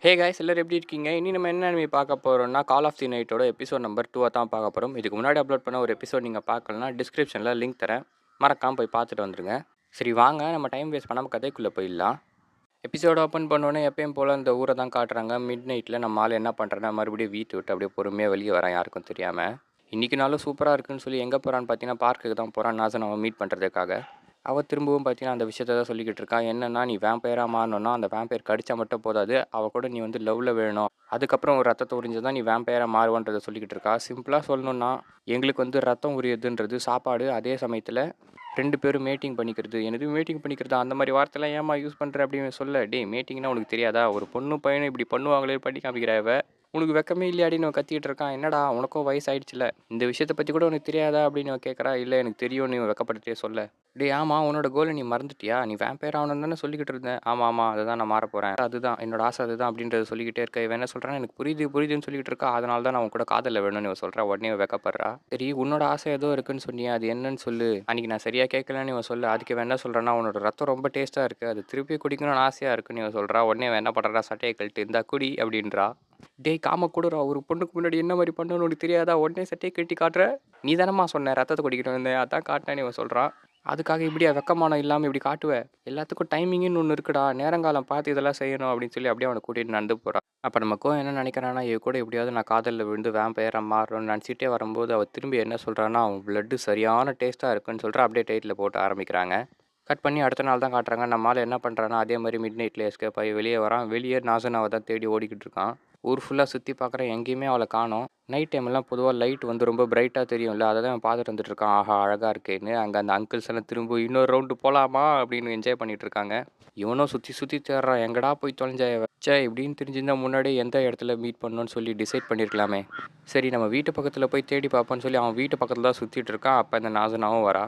Hey guys எல்லாரும் எப்படி இருக்கீங்க? இனி நம்ம என்ன anime பார்க்க போறோம்னா, கால் ஆஃப் தி நைட்டோட எபிசோட் நம்பர் 2 தான் பார்க்க போறோம். இதுக்கு முன்னாடி அப்லோட் பண்ண ஒரு எபிசோட் நீங்க பார்க்கலனா, டிஸ்கிரிப்ஷன்ல லிங்க் தரேன். மறக்காம போய் பார்த்துட்டு வந்துருங்க. சரி வாங்க நம்ம டைம் வேஸ்ட் பண்ணாம கதைக்குள்ள போயிடலாம். எபிசோட் ஓப்பன் பண்ணோன்னே எப்பயும் போல இந்த ஊரை தான் காட்டுறாங்க. மிட் நைட்டில் நம்ம ஆள் என்ன பண்ணுறேன்னா மறுபடியும் வீட்டை விட்டு அப்படியே பொறுமையாக வெளியே வரான் யாருக்கும் தெரியாமல். இன்றைக்கி நாளும் சூப்பராக இருக்குன்னு சொல்லி எங்கே போகிறான்னு பார்த்தீங்கன்னா பார்க்குக்கு தான் போகிறான் நாசன் அவன் மீட் பண்ணுறதுக்காக. அவள் திரும்பவும் பார்த்தீங்கன்னா அந்த விஷயத்த தான் சொல்லிக்கிட்டு இருக்கான். என்னன்னா நீ வேம்பயராக மாறணும்னா அந்த வேம்பயர் கடிச்சா மட்டும் போதாது, அவள் கூட நீ வந்து லவ்வில் வேணும், அதுக்கப்புறம் ஒரு ரத்தத்தை உறிஞ்சு தான் நீ வேம்பயராக மாறுவன்றதை சொல்லிக்கிட்டு இருக்கா. சிம்பிளாக சொல்லணும்னா எங்களுக்கு வந்து ரத்தம் உரியதுன்றது சாப்பாடு, அதே சமயத்தில் 2 பேரும் மேட்டிங் பண்ணிக்கிறது. என்னது மேட்டிங் பண்ணிக்கிறதா? அந்த மாதிரி வார்த்தைலாம் ஏம்மா யூஸ் பண்ணுற அப்படின்னு சொல்ல. டேய் மேட்டிங்னா உனக்கு தெரியாதா? ஒரு பொண்ணும் பையனும் இப்படி பண்ணுவாங்களே பண்ணி காமிக்கிறா இவ. உனக்கு வெக்கமே இல்லையாடின்னு அவன் கத்திக்கிட்டு இருக்கான். என்னடா உனக்கும் வயசாயிடுச்சுல, இந்த விஷயத்தை பற்றி கூட உனக்கு தெரியாதா அப்படின்னு அவன் கேட்குறா. இல்லை எனக்கு தெரியும் நீ வெக்கப்பட்டுட்டே சொல்ல. டேய் ஆமாம் உன்னோட கோலை நீ மறந்துட்டியா? நீ வேம்பயர் ஆகணும்னு தானே சொல்லிக்கிட்டு இருந்தேன். ஆமாம் ஆமாம் அதுதான் நான் மாற போகிறேன், அதுதான் என்னோட ஆசை அதுதான் அப்படின்றத சொல்லிக்கிட்டே இருக்க. இவன் என்ன சொல்கிறான், எனக்கு புரியுது புரியுதுன்னு சொல்லிக்கிட்டு இருக்கா. அதனால தான் நான் உன் கூட காதலில் வேணும்னு இவன் சொல்கிறா. உடனே இவன் வெக்கப்படுறா. சரி உன்னோட ஆசை ஏதோ இருக்குன்னு சொன்னியா, அது என்னன்னு சொல்லு. அன்றைக்கி நான் சரியாக கேட்கலன்னு இவன் சொல்ல. அதுக்கு இவன் என்ன சொல்கிறான்னா, உன்னோட ரத்தம் ரொம்ப டேஸ்ட்டாக இருக்குது, அது திருப்பி குடிக்கணும்னு ஆசையாக இருக்குன்னு இவன் சொல்கிறா. உடனே இவன் என்ன பண்ணுறா, சட்டையை கழட்டு இந்தா குடி அப்படின்றா. டேய் காம கூடுறா, ஒரு பொண்ணுக்கு முன்னாடி என்ன மாதிரி பண்ணணும்னு உனக்கு தெரியாதா? உடனே சட்டையை கட்டி காட்டுற. நீ தானம்மா சொன்ன ரத்தத்தை குடிக்கணும் இருந்தேன், அதான் காட்டினேன்னு இவன் சொல்கிறான். அதுக்காக இப்படியா வெக்கமானம் இல்லாமல் இப்படி காட்டுவேன்? எல்லாத்துக்கும் டைமிங்னு ஒன்று இருக்குடா, நேரங்காலம் பார்த்து இதெல்லாம் செய்யணும் அப்படின்னு சொல்லி அப்படியே அவனை கூட்டிகிட்டு நடந்து போகிறான். அப்போ நமக்கோ என்ன நினைக்கிறான்னா, இவ கூட எப்படியாவது நான் காதலில் விழுந்து வேம்பயரா மாறணும்னு நினச்சிட்டே வரும்போது அவள் திரும்பி என்ன சொல்கிறான்னா, அவன் பிளட்டு சரியான டேஸ்ட்டாக இருக்குன்னு சொல்கிறா. அப்படியே டைட்டில் போட்டு ஆரம்பிக்கிறாங்க. கட் பண்ணி அடுத்த நாள் தான் காட்டுறாங்க. நம்ம ஆள் என்ன பண்ணுறான்னா அதே மாதிரி மிட் நைட்டில் எஸ்கேப் ஆகி வெளியே வரான். வெளியே நாசன் அவள் தான் தேடி ஓடிக்கிட்டு இருக்கான். ஊர் ஃபுல்லாக சுற்றி பார்க்குறேன், எங்கேயுமே அவளை காணோம். நைட் டைம்லாம் பொதுவாக லைட் வந்து ரொம்ப பிரைட்டாக தெரியும்ல, அதை தான் அவன் பார்த்துட்டு வந்துட்டு இருக்கான். ஆஹா அழகாக இருக்கேன்னு. அங்கே அந்த அங்கிள்ஸ் எல்லாம் திரும்ப இன்னொரு ரவுண்டு போகலாமா அப்படின்னு என்ஜாய் பண்ணிட்டு இருக்காங்க. இவனும் சுற்றி சுற்றி தேடுறான், எங்கடா போய் தொலைஞ்சா இவ. ச்சே இப்படின்னு தெரிஞ்சிருந்தா முன்னாடி எந்த இடத்துல மீட் பண்ணணும்னு சொல்லி டிசைட் பண்ணியிருக்கலாமே. சரி நம்ம வீட்டு பக்கத்தில் போய் தேடி பார்ப்போன்னு சொல்லி அவன் வீட்டு பக்கத்தில் தான் சுற்றிட்டு இருக்கான். அப்போ இந்த நாசனாவும் வரா.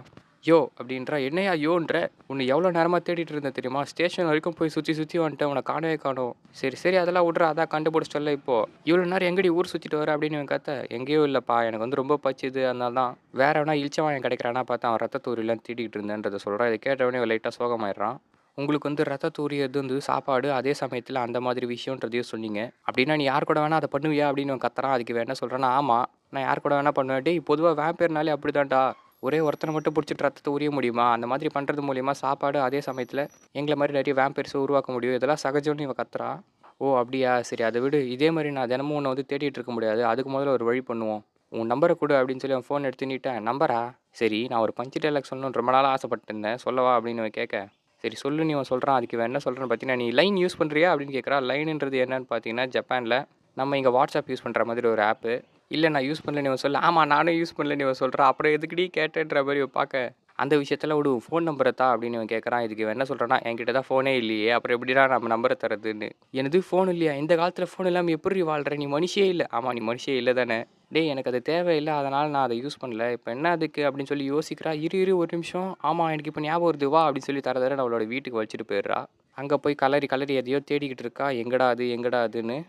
யோ அப்படின்றா. என்னையா யோன்ற, உன்னை எவ்வளோ நேரமாக தேடிட்டு இருந்தேன் தெரியுமா? ஸ்டேஷன் வரைக்கும் போய் சுற்றி சுற்றி வந்துட்டேன், உன்னை காணவே காணோம். சரி சரி அதெல்லாம் விட்றா, அதான் கண்டுபிடிச்சிட்டல இப்போ. இவ்வளோ நேரம் எங்கடி ஊர் சுற்றிட்டு வர அப்படின்னு இவன் கத்த. எங்கேயோ இல்லைப்பா, எனக்கு வந்து ரொம்ப பச்சுது, அதனால தான் வேற எவனா இழிச்சவன் கிடைக்கிறானா பார்த்தா அவன் ரத்த தூரிலாம் தேடிக்கிட்டு இருந்தேன்றதை சொல்கிறான். இதை கேட்டவனே லைட்டாக சோகமாயிடுறான். உங்களுக்கு வந்து ரத்த தூரி எது வந்து சாப்பாடு, அதே சமயத்தில் அந்த மாதிரி விஷயன்றதையும் சொன்னீங்க அப்படின்னா நீ யார் கூட வேணா அதை பண்ணுவியா அப்படின்னு அவன் கத்துறான். அதுக்கு இவன் என்ன சொல்கிறான்னா, ஆமாம் நான் யார் கூட வேணா பண்ணுவேன். டேய் பொதுவாக வேம்பேர்னாலே அப்படி தான்டா, ஒரே ஒருத்தனை மட்டும் பிடிச்சிட்டு ரத்தத்தை உரிய முடியுமா? அந்த மாதிரி பண்ணுறது மூலிமா சாப்பாடு, அதே சமயத்தில் எங்களை மாதிரி நிறைய வேம்பேர்ஸை உருவாக்க முடியும், இதெல்லாம் சகஜம்னு இவன் கத்துறான். ஓ அப்படியா, சரி அதை விடு. இதே மாதிரி நான் தினமும் உன்னை வந்து தேடிட்டு இருக்க முடியாது, அதுக்கு முதல்ல ஒரு வழி பண்ணுவோம். உன் நம்பரை கொடு அப்படின்னு சொல்லி அவன் ஃபோன் எடுத்து நீட்டேன். நம்பரா? சரி நான் ஒரு பஞ்சு டைலாக் சொல்லணும்னு ரொம்ப நாளாக ஆசைப்பட்டிருந்தேன், சொல்லவா அப்படின்னு அவன் கேட்க. சரி சொல்லு நீ அவன் சொல்கிறான். அதுக்கு இவன் என்ன சொல்கிறான்னு பார்த்தீங்கன்னா, நீ லைன் யூஸ் பண்ணுறியா அப்படின்னு கேட்குறா. லைனுன்றது என்னன்னு பார்த்தீங்கன்னா, ஜப்பானில் நம்ம இங்கே வாட்ஸ்அப் யூஸ் பண்ணுற மாதிரி ஒரு ஆப்பு. இல்லை நான் யூஸ் பண்ணலன்னு இவன் சொல்ல. ஆமாம் நானும் யூஸ் பண்ணலன்னு இவன் சொல்கிறான். அப்புறம் எதுக்குடி கேட்டேன்ற மாதிரி இவன் பார்க்க. அந்த விஷயத்தில் விடு, ஃபோன் நம்பரை தா அப்படின்னு இவன் கேட்குறான். இதுக்கு இவன் என்ன சொல்கிறான்னா, என்கிட்ட தான் ஃபோனே இல்லையே, அப்புறம் எப்படிடா நம்ம நம்பரை தரதுன்னு. எனது ஃபோன் இல்லையா? இந்த காலத்தில் ஃபோன் இல்லாமல் எப்படி வாழ்கிற? நீ மனுஷியே இல்லை. ஆமாம் நீ மனுஷியே இல்லை தானே. டேய் எனக்கு அது தேவையில்லை, அதனால் நான் அதை யூஸ் பண்ணல. இப்போ என்ன அதுக்கு அப்படின்னு சொல்லி யோசிக்கிறா. இரு இரு ஒரு நிமிஷம், ஆமாம் எனக்கு இப்போ ஞாபகம் வருது வா அப்படின்னு சொல்லி தர தர அவளோட வீட்டுக்கு வச்சுட்டு போயிடுறா. அங்கே போய் கலரி கலரி எதையோ தேடிக்கிட்டு இருக்கா. எங்கடா அது எங்கடா அதுன்னு.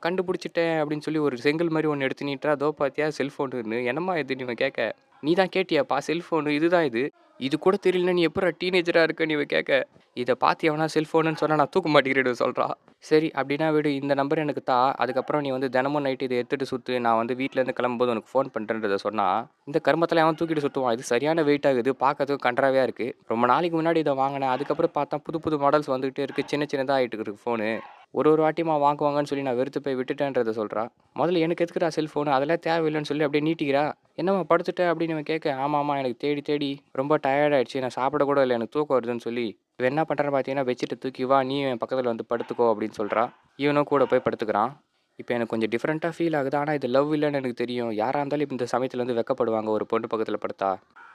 கண்டுபிடிச்சிட்டேன் அப்படின்னு சொல்லி ஒரு செங்கல் மாதிரி ஒன்று எடுத்து நீட்டுறா. தோ பார்த்தியா செல்ஃபோனுன்னு. என்னம்மா இதுன்னு இவன் கேட்க. நீ தான் கேட்டியாப்பா செல்ஃபோனு, இதுதான் இது. இது கூட தெரியலனா நீ எப்போ டீனேஜராக இருக்கன்னு இவன் கேட்க. இதை பார்த்து எவனா செல்ஃபோனுன்னு சொன்னால் நான் தூக்க மாட்டேங்கிறேன்னு சொல்கிறா. சரி அப்படின்னா விடு, இந்த நம்பர் எனக்கு தா, அதுக்கப்புறம் நீ வந்து தினமும் நைட்டு இதை எடுத்துகிட்டு சுற்று, நான் வந்து வீட்டிலேருந்து கிளம்பும்போது உனக்கு ஃபோன் பண்ணுறேன்றதை சொன்னால் இந்த கருமத்தில் அவன் தூக்கிட்டு சுற்றுவான். இது சரியான வெயிட் ஆகுது, பார்க்கறதுக்கு கன்றாவியாக இருக்குது. ரொம்ப நாளைக்கு முன்னாடி இதை வாங்கினேன், அதுக்கப்புறம் பார்த்தா புது புது மாடல்ஸ் வந்துகிட்டே இருக்குது, சின்ன சின்னதாக ஆகிட்டு இருக்குது ஃபோனு. ஒரு ஒரு வாட்டியுமா வாங்குவாங்கன்னு சொல்லி நான் வெறுத்து போய் விட்டுட்டேன்றதை சொல்கிறா. முதல்ல எனக்கு எதுக்குடா செல்ஃபோனு, அதெல்லாம் தேவையில்லைன்னு சொல்லி அப்படியே நீட்டிக்கிறா. என்னம்மா படுத்துட்ட அப்படின்னு இவன் கேட்க. ஆமாம்மா எனக்கு தேடி தேடி ரொம்ப டயர்டாயிடுச்சு, நான் சாப்பிட கூட இல்லை, எனக்கு தூக்கம் வருதுன்னு சொல்லி இவன் என்ன பண்ணுறான்னு பார்த்தீங்கன்னா, பெட்ஷீட்டை தூக்கி வா நீ என் பக்கத்தில் வந்து படுத்துக்கோ அப்படின்னு சொல்கிறா. இவனும் கூட போய் படுத்துக்கிறான். இப்போ எனக்கு கொஞ்சம் டிஃப்ரெண்ட்டாக ஃபீல் ஆகுது, ஆனால் இது லவ் இல்லைன்னு எனக்கு தெரியும். யாராக இருந்தாலும் இப்போ இந்த சமயத்தில் வந்து வெக்கப்படுவாங்க ஒரு பொண்ணு பக்கத்தில் படுத்தா.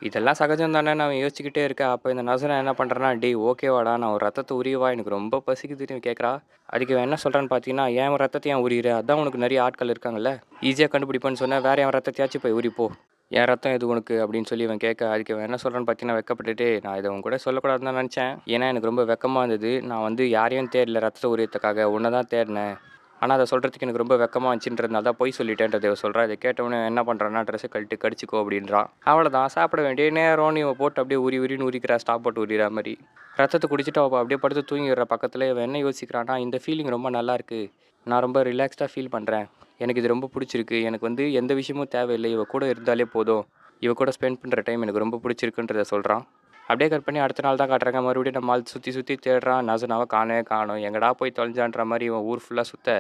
இதெல்லாம் சகஜம் தானே நான் யோசிச்சுக்கிட்டே இருக்கேன். அப்போ இந்த நசனை என்ன பண்ணுறேன்னா, டேய் ஓகேவாடா நான் ஒரு ரத்தத்தை உரியவா, எனக்கு ரொம்ப பசிக்குதுன்னு கேட்குறா. அதுக்கு இவன் என்ன சொல்கிறான்னு பார்த்தீங்கன்னா, என் ரத்தத்தை ஏன் உரியிற, அதான் உனக்கு நிறைய ஆட்கள் இருக்காங்கல்ல, ஈஸியாக கண்டுபிடிப்பேன்னு சொன்னால் வேறு என் ரத்தத்தையாச்சும் போய் உரிப்போ, என் ரத்தம் எது உனக்கு அப்படின்னு சொல்லி இவன் கேட்க. அதுக்கு இவன் என்ன சொல்கிறான்னு பார்த்தீங்கன்னா, வெக்கப்பட்டுட்டு நான் இதை உன் கூட சொல்லக்கூடாதுன்னு தான் நினச்சேன், ஏன்னா எனக்கு ரொம்ப வெக்கமாக இருந்தது, நான் வந்து யாரையும் தேடல ரத்தத்தை உரியத்துக்காக, உன்னை தான் தேடினேன், ஆனால் அதை சொல்கிறதுக்கு எனக்கு ரொம்ப வெக்கமாக இருந்துச்சுன்றதுனால தான் பொய் சொல்லிட்டேன்றதை இவ சொல்கிறா. இதை கேட்டவொடனே என்ன பண்ணுறான்னா ட்ரெஸ்ஸை கழட்டி கடிச்சிக்கோ அப்படின்றான். அவ்வளோதான் சாப்பிட வேண்டிய நேரம் இவன் போட்டு அப்படியே உரின்னு உரிக்கிறா, ஸ்டாப் போட்டு உரிகிற மாதிரி. ரத்தத்தை குடிச்சிட்டு அவள் அப்படியே படுத்து தூங்கிடுற பக்கத்தில் இவன் என்ன யோசிக்கிறான்னா, இந்த ஃபீலிங் ரொம்ப நல்லா இருக்குது, நான் ரொம்ப ரிலாக்ஸ்டாக ஃபீல் பண்ணுறேன், எனக்கு இது ரொம்ப பிடிச்சிருக்கு, எனக்கு வந்து எந்த விஷயமும் தேவையில்லை, இவ கூட இருந்தாலே போதும், இவ கூட ஸ்பெண்ட் பண்ணுற டைம் எனக்கு ரொம்ப பிடிச்சிருக்குன்றதை சொல்கிறான். அப்படியே கட் பண்ணி அடுத்த நாள் தான் காட்டுறாங்க. மறுபடியும் நம்ம ஆள் சுற்றி தேடுறான். நசனாவை காணோம், எங்கடா போய் தொலைஞ்சான்ற மாதிரி இவன் ஊர் ஃபுல்லாக சுற்ற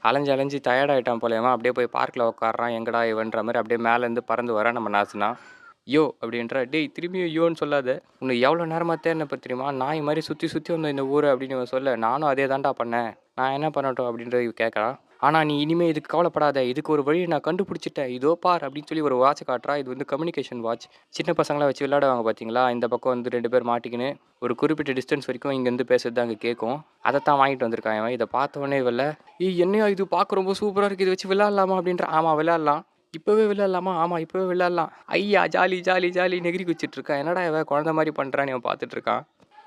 அலைஞ்சு டயர்டாகிட்டான் போலேயவன். அப்படியே போய் பார்க்கில் உட்காடுறான். எங்கடா இவன்ற மாதிரி அப்படியே மேலேருந்து பறந்து வர நம்ம நாசனா. யோ அப்படின்ற, டேய் திரும்பியும் யோன்னு சொல்லாத, உன்னை எவ்வளோ நேரமாக தேடினப்போ தெரியுமா, நாய் மாதிரி சுற்றி வந்த இந்த ஊரை அப்படின்னு இவன் சொல்ல, நானும் அதே தான்டா பண்ணேன், நான் என்ன பண்ணட்டும் அப்படின்றது கேட்குறான். ஆனால் நீ இனிமேல் இதுக்கு கவலைப்படாத, இதுக்கு ஒரு வழி நான் கண்டுபிடிச்சிட்டேன், இதோ பார் அப்படின்னு சொல்லி ஒரு வாட்சை காட்டுறா. இது வந்து கம்யூனிகேஷன் வாட்ச். சின்ன பசங்களாம் வச்சு விளையாடுவாங்க பார்த்தீங்களா, இந்த பக்கம் வந்து 2 பேர் மாட்டிக்கின்னு ஒரு குறிப்பிட்ட டிஸ்டன்ஸ் வரைக்கும் இங்கேருந்து பேசுறது அங்கே கேட்கும். அதைத்தான் வாங்கிட்டு வந்திருக்கான் இவன். இதை பார்த்தவொடனே இவல்ல, என்னையா இது பார்க்க ரொம்ப சூப்பராக இருக்குது, இதை வச்சு விளையாடலாமா அப்படின்ற. ஆமாம் விளையாடலாம், இப்போவே விளையாடலாமா, ஆமாம் இப்போவே விளையாடலாம், ஐயா ஜாலி நெகிரி குச்சிட்ருக்கான். என்னடா இவன் குழந்த மாதிரி பண்ணுறான்னு இவன் பார்த்துட்ருக்கான்.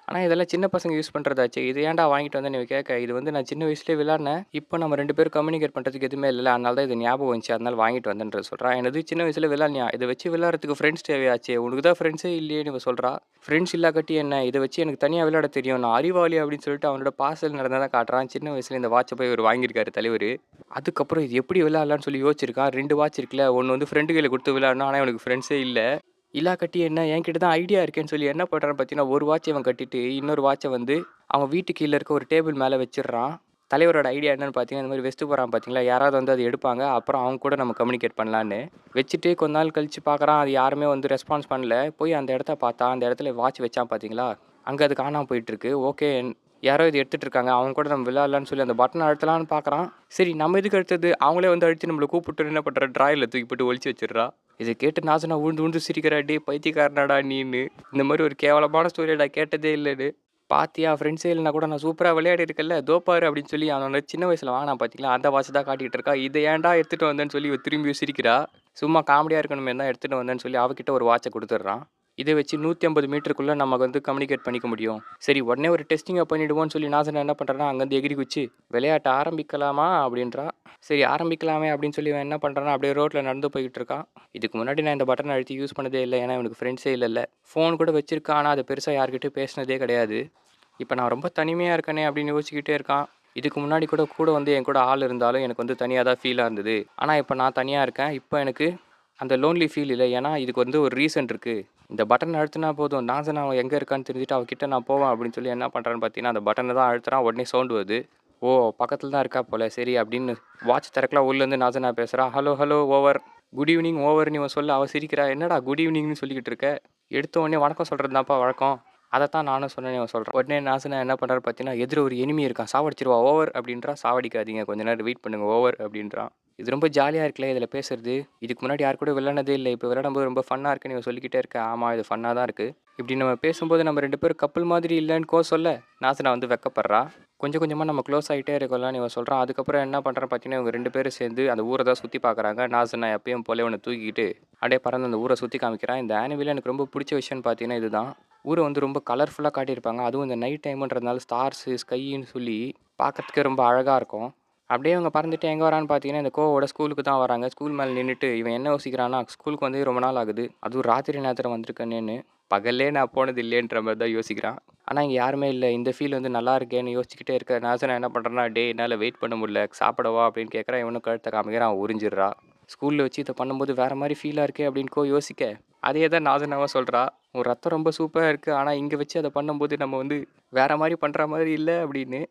ஆனால் இதெல்லாம் சின்ன பசங்க யூஸ் பண்ணுறதாச்சு, இது ஏன்டா வாங்கிட்டு வந்தேன் நீ கேட்க, இது வந்து நான் சின்ன வயசுலேயே விளாட்னேன், இப்போ நம்ம 2 பேரும் கம்யூனிகேட் பண்ணுறதுக்கு எதுவுமே இல்லை, அதனால தான் இது ஞாபகம் வந்துச்சு, அதனால வாங்கிட்டு வந்தேன்ற சொல்கிறான். எனது சின்ன வயசில் விளாட்னியா, இதை வச்சு விளாட்றதுக்கு ஃப்ரெண்ட்ஸ் தேவையாச்சு, உனக்கு தான் ஃப்ரெண்ட்ஸே இல்லையேன்னு இவன் சொல்கிறா. ஃப்ரெண்ட்ஸ் இல்லா கட்டி என்ன, இதை வச்சு எனக்கு தனியாக விளையாட தெரியும், நான் அறிவாளி அப்படின்னு சொல்லிட்டு அவனோட பாசல் நடந்ததான் காட்டுறான். சின்ன வயசில் இந்த வாட்சை போய் இவர் வாங்கியிருக்காரு தலைவர். அதுக்கப்புறம் இது எப்படி விளையாடலான்னு சொல்லி யோசிச்சிருக்கான். 2 வாட்ச் இருக்குல்ல, ஒன்று வந்து ஃப்ரெண்டு கையில் கொடுத்து விளையாடணும், ஆனால் அவனுக்கு ஃப்ரெண்ட்ஸே இல்லை. இல்லா கட்டி என்ன, என்கிட்ட தான் ஐடியா இருக்கேன்னு சொல்லி என்ன பண்ணுறான்னு பார்த்தீங்கன்னா, ஒரு வாட்சை அவன் கட்டிட்டு இன்னொரு வாட்சை வந்து அவன் வீட்டு கீழே இருக்க ஒரு டேபிள் மேலே வச்சிடுறான். தலைவரோட ஐடியா என்னன்னு பார்த்தீங்கன்னா, இந்த மாதிரி வெஸ்ட்டு போகிறான் பார்த்தீங்களா, யாராவது வந்து அதை எடுப்பாங்க, அப்புறம் அவங்க கூட நம்ம கம்யூனிகேட் பண்ணலான்னு வச்சுட்டு கொஞ்ச நாள் கழித்து பார்க்குறான். அது யாருமே வந்து ரெஸ்பான்ஸ் பண்ணல. போய் அந்த இடத்த பார்த்தா, அந்த இடத்துல வாட்ச் வச்சான் பார்த்தீங்களா, அங்கே அது காணாமல் போயிட்டுருக்கு. ஓகே, யாரோ இது எடுத்துகிட்டு இருக்காங்க, அவங்க கூட நம்ம விளையாடலான்னு சொல்லி அந்த பட்டன் அழுத்தலான்னு பார்க்குறான். சரி நம்ம எதுக்கு அடுத்தது, அவங்களே வந்து அழுத்தி நம்மளை கூப்பிட்டு என்ன பண்ணுற, ட்ராயில் தூக்கி போட்டு ஒழிச்சு வச்சிடுறா. இதை கேட்டு நாசனா உழுந்து சிரிக்கிறா, டே பைத்தியக்காரனாடா நீன்னு, இந்த மாதிரி ஒரு கேவலமான ஸ்டோரியை கேட்டதே இல்லைன்னு. பாத்தியா ஃப்ரெண்ட்ஸே இல்லைனா கூட நான் சூப்பராக விளையாடி இருக்கல, தோப்பாரு அப்படின்னு சொல்லி அவனோட சின்ன வயசில் வாங்கினா பார்த்தீங்களா, அந்த வாட்ச் தான் காட்டிகிட்டு இருக்கா. இதை ஏன்டா எடுத்துகிட்டு வந்தேன்னு சொல்லி திரும்பியும் சிரிக்கிறா. சும்மா காமெடியாக இருக்கணுமே தான் எடுத்துகிட்டு வந்தேன்னு சொல்லி அவகிட்ட ஒரு வாட்சை கொடுத்துட்றான். இதை வச்சு 150 மீட்டருக்குள்ளே நம்ம வந்து கம்யூனிகேட் பண்ணிக்க முடியும். சரி உடனே ஒரு டெஸ்டிங்கை பண்ணிவிடுவோன்னு சொல்லி நாசனா என்ன பண்ணுறான்னா, அங்கேருந்து எகிரி குச்சி விளையாட்ட ஆரம்பிக்கலாமா அப்படின்றா. சரி ஆரம்பிக்கலாமே அப்படின்னு சொல்லி இவன் என்ன பண்ணுறான்னா, அப்படியே ரோட்டில் நடந்து போய்கிட்டு இருக்கான். இதுக்கு முன்னாடி நான் இந்த பட்டன் அழுத்தி யூஸ் பண்ணதே இல்லை, ஏன்னா இவனுக்கு ஃப்ரெண்ட்ஸே இல்லைல்ல. ஃபோன் கூட வச்சிருக்கான், ஆனால் அதை பெருசாக யார்கிட்டையும் பேசினதே கிடையாது. இப்போ நான் ரொம்ப தனிமையாக இருக்கனே அப்படின்னு யோசிச்சுக்கிட்டே இருக்கான். இதுக்கு முன்னாடி கூட வந்து என் கூட ஆள் இருந்தாலும் எனக்கு வந்து தனியாக தான் ஃபீலாக இருந்தது. ஆனால் இப்போ நான் தனியாக இருக்கேன், இப்போ எனக்கு அந்த லோன்லி ஃபீல் இல்லை. ஏன்னா இதுக்கு வந்து ஒரு ரீசன் இருக்குது. இந்த பட்டன் அழுத்தினா போதும், நாசனா அவன் எங்கே இருக்கான்னு தெரிஞ்சுட்டு அவகிட்ட நான் போவேன் அப்படின்னு சொல்லி என்ன பண்ணுறான்னு பார்த்தீங்கன்னா, அந்த பட்டனை தான் அழுத்துறான். உடனே சவுண்டு வருது. ஓ பக்கத்தில் தான் இருக்கா போல, சரி அப்படின்னு வாட்ச் திறக்கலாம். உள்ளேருந்து நாசனா பேசுகிறான். ஹலோ ஓவர், குட் ஈவினிங் ஓவர்னு இவன் சொல்ல அவள் சிரிக்கிறா. என்னடா குட் ஈவினிங்னு சொல்லிக்கிட்டு இருக்க, எடுத்த உடனே வணக்கம் சொல்கிறது தான்ப்பா வழக்கம், அதைத்தான் நானும் சொன்னேன் இவன் சொல்கிறான். உடனே நாசனா என்ன பண்ணுறாரு பார்த்தீங்கன்னா, எதிர ஒரு எனிமி இருக்கான், சாவடிச்சிருவா. ஓவர் அப்படின்றா. சாவடிக்காதீங்க, கொஞ்ச நேரம் வெயிட் பண்ணுங்க, ஓவர் அப்படின்றான். இது ரொம்ப ஜாலியாக இருக்குல்ல இதில் பேசுறது, இதுக்கு முன்னாடி யார் கூட விளையாடதே இல்லை, இப்போ விளையாடும்போது ரொம்ப ஃபன்னாக இருக்குன்னு இவன் சொல்லிக்கிட்டே இருக்கேன். ஆமாம் இது ஃபன்னாக தான் இருக்குது. இப்படி நம்ம பேசும்போது நம்ம 2 பேரும் கப்பல் மாதிரி இல்லைன்னு சொல்ல நாசனா வந்து வெக்கப்படுறா. கொஞ்சம் கொஞ்சமாக நம்ம க்ளோஸ் ஆகிட்டே இருக்கலாம்னு இவன் சொல்கிறான். அதுக்கப்புறம் என்ன பண்ணுறான்னு பார்த்தீங்கன்னா, இவங்க 2 பேரும் சேர்ந்து அந்த ஊரை தான் சுற்றி பார்க்குறாங்க. நாசனா எப்பயும் போல இவனை தூக்கிக்கிட்டு அப்படியே பறந்து அந்த ஊரை சுற்றி காமிக்கிறான். இந்த ஆனிமியில் எனக்கு ரொம்ப பிடிச்ச விஷயம்னு பார்த்தீங்கன்னா இதுதான். ஊரை வந்து ரொம்ப கலர்ஃபுல்லாக காட்டியிருப்பாங்க. அதுவும் இந்த நைட் டைமுன்றதுனால ஸ்டார்ஸு ஸ்கைன்னு சொல்லி பார்க்கறதுக்கே ரொம்ப அழகாக இருக்கும். அப்படியே அவங்க பறந்துட்டு எங்கே வரான்னு பார்த்தீங்கன்னா, இந்த கோவோட ஸ்கூலுக்கு தான் வராங்க. ஸ்கூல் மேலே நின்றுட்டு இவன் என்ன யோசிக்கிறான்னா, ஸ்கூலுக்கு வந்து ரொம்ப நாள் ஆகுது, அதுவும் ராத்திரி நேரத்தில் வந்திருக்கேன்னு, பகல்லே நான் போனது இல்லைன்ற மாதிரி தான் யோசிக்கிறான். ஆனால் இங்கே யாருமே இல்லை, இந்த ஃபீல் வந்து நல்லா இருக்கேன்னு யோசிச்சுக்கிட்டே இருக்க நாசனா என்ன பண்ணுறான்னா, டே என்னால் வெயிட் பண்ண முடியல, சாப்பிடவா அப்படின்னு கேட்குறான். இவனும் கழுத்தை காமிக்கிறான், அவன் உறிஞ்சிடுறா. ஸ்கூலில் வச்சு இதை பண்ணும்போது வேறு மாதிரி ஃபீலாக இருக்கே அப்படின்னு யோசிக்க, அதே தான் நாசனாவாக சொல்கிறா. உன் ரத்தம் ரொம்ப சூப்பராக இருக்குது, ஆனால் இங்கே வச்சு அதை பண்ணும்போது நம்ம வந்து வேறு மாதிரி பண்ணுற மாதிரி இல்லை அப்படின்னு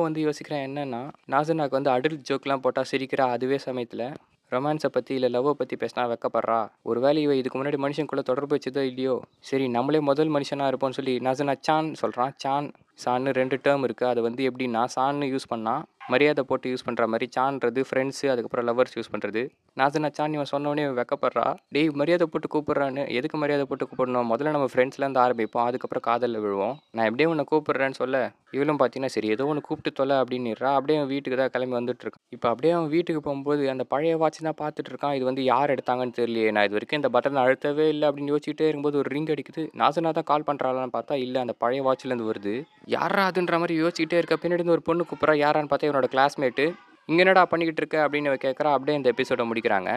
வந்து யோசிக்கிறேன். என்னென்னா நாசனாக்கு வந்து அடல்ட் ஜோக்லாம் போட்டால் சிரிக்கிறா. அதுவே சமயத்தில் ரொமான்ஸை பற்றி இல்லை லவ்வை பற்றி பேசினா வெக்கப்படுறா. ஒரு வேளை இவ இதுக்கு முன்னாடி மனுஷனுக்குள்ளே தொடர்பு வச்சதோ இல்லையோ, சரி நம்மளே முதல் மனுஷனாக இருப்போம்னு சொல்லி நாசனா சான் சொல்கிறான். சான் சான்னு 2 டேர்ம் இருக்குது. அது வந்து எப்படின்னா, சான்னு யூஸ் பண்ணால் மரியாதை போட்டு யூஸ் பண்ணுற மாதிரி, சான்றது ஃப்ரெண்ட்ஸு அதுக்கப்புறம் லவர்ஸ் யூஸ் பண்ணுறது. நாசனா சான் இவன் சொன்னோடனே வெக்கப்படுறா. டேய் மரியாதை போட்டு கூப்பிட்றான்னு, எதுக்கு மரியாதை போட்டு கூப்பிடணும், முதல்ல நம்ம ஃப்ரெண்ட்ஸ்லேருந்து ஆரம்பிப்போம், அதுக்கப்புறம் காதலில் விழுவோம், நான் எப்படியே உன்னை கூப்பிட்றேன்னு சொல்ல இவளும் பார்த்தீங்கன்னா சரி ஏதோ ஒன்று கூப்பிட்டு தொலை அப்படின்னுறா. அப்படியே அவன் வீட்டுக்கு தான் கிளம்பி வந்துட்டுருக்கான். இப்போ அப்படியே அவன் வீட்டுக்கு போகும்போது அந்த பழைய வாட்ச் தான் பார்த்துட்டு இருக்கான். இது வந்து யார் எடுத்தாங்கன்னு தெரியலையே, நான் இது வரைக்கும் இந்த பட்டனை அழுத்தவே இல்லை அப்படின்னு யோசிச்சுட்டே இருக்கும்போது ஒரு ரிங் அடிக்குது. நாசனா தான் கால் பண்ணுறாளான்னு பார்த்தா இல்லை, அந்த பழைய வாட்ச்லேருந்து வருது. யாரா அதுன்ற மாதிரி யோசிச்சுக்கிட்டே இருக்க, பின்னாடி ஒரு பொண்ணு கூப்பிட்றா. யாரான்னு பார்த்தா இவனோட கிளாஸ்மேட்டு. இங்கே என்னடா பண்ணிக்கிட்டு இருக்க அப்படின்னு இவ கேட்குறா. அப்படியே இந்த எபிசோட முடிக்கிறாங்க.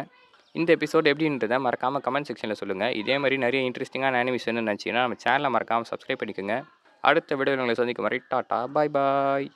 இந்த எபிசோட் எப்படின்றத மறக்காமல் கமெண்ட் செக்ஷனில் சொல்லுங்கள். இதே மாதிரி நிறைய இன்ட்ரெஸ்டிங்கான அனிமேஷன் நினச்சிங்கன்னா நம்ம சேனலை மறக்காமல் சப்ஸ்கிரைப் பண்ணிக்கோங்க. அடுத்த வீடியோவில் உங்களை சந்திக்கும் வரை டாட்டா பாய் பாய்.